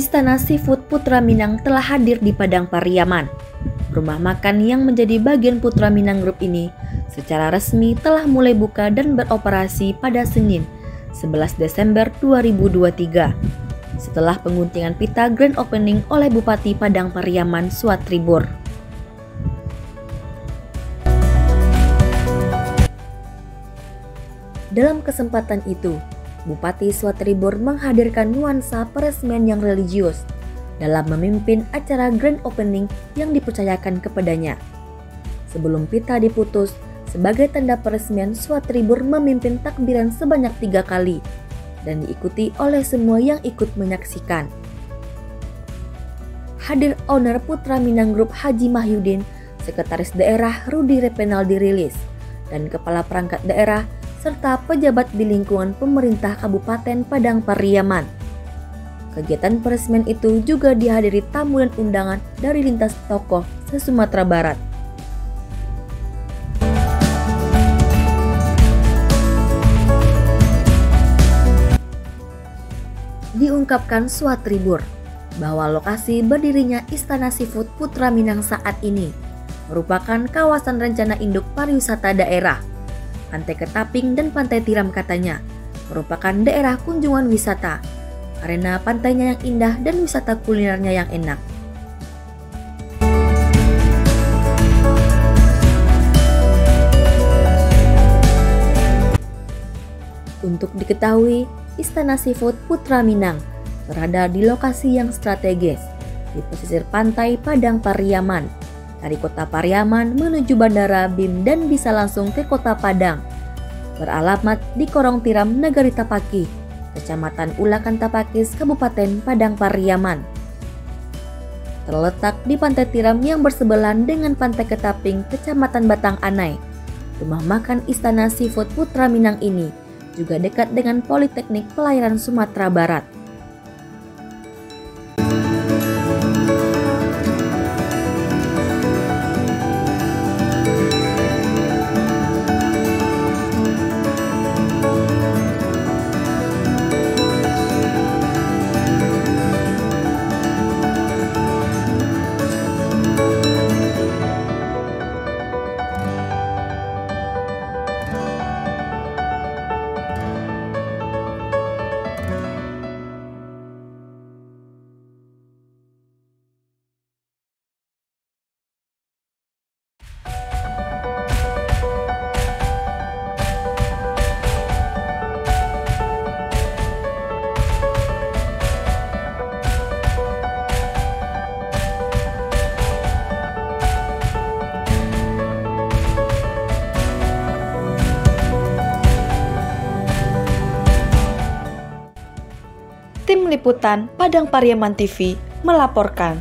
Istana Seafood Putra Minang telah hadir di Padang Pariaman. Rumah makan yang menjadi bagian Putra Minang Group ini secara resmi telah mulai buka dan beroperasi pada Senin, 11 Desember 2023. Setelah penguntingan pita grand opening oleh Bupati Padang Pariaman Swatribur. Dalam kesempatan itu, Bupati Swatribur menghadirkan nuansa peresmian yang religius dalam memimpin acara grand opening yang dipercayakan kepadanya. Sebelum pita diputus, sebagai tanda peresmian, Swatribur memimpin takbiran sebanyak 3 kali dan diikuti oleh semua yang ikut menyaksikan. Hadir owner Putra Minang Group Haji Mahyudin, Sekretaris Daerah Rudi Repenaldi Rilis, dan Kepala Perangkat Daerah serta pejabat di lingkungan pemerintah Kabupaten Padang Pariaman. Kegiatan peresmian itu juga dihadiri tamu dan undangan dari lintas tokoh se-Sumatera Barat. Diungkapkan Swatribur bahwa lokasi berdirinya Istana Seafood Putra Minang saat ini merupakan kawasan rencana induk pariwisata daerah. Pantai Ketaping dan Pantai Tiram katanya merupakan daerah kunjungan wisata karena pantainya yang indah dan wisata kulinernya yang enak. Untuk diketahui, Istana Seafood Putra Minang berada di lokasi yang strategis di pesisir pantai Padang Pariaman. Dari kota Pariaman menuju Bandara BIM dan bisa langsung ke kota Padang. Beralamat di Korong Tiram, Negari Tapaki, Kecamatan Ulakan Tapakis, Kabupaten Padang Pariaman. Terletak di Pantai Tiram yang bersebelahan dengan Pantai Ketaping, Kecamatan Batang Anai. Rumah makan Istana Seafood Putra Minang ini juga dekat dengan Politeknik Pelayaran Sumatera Barat. Tim Liputan Padang Pariaman TV melaporkan.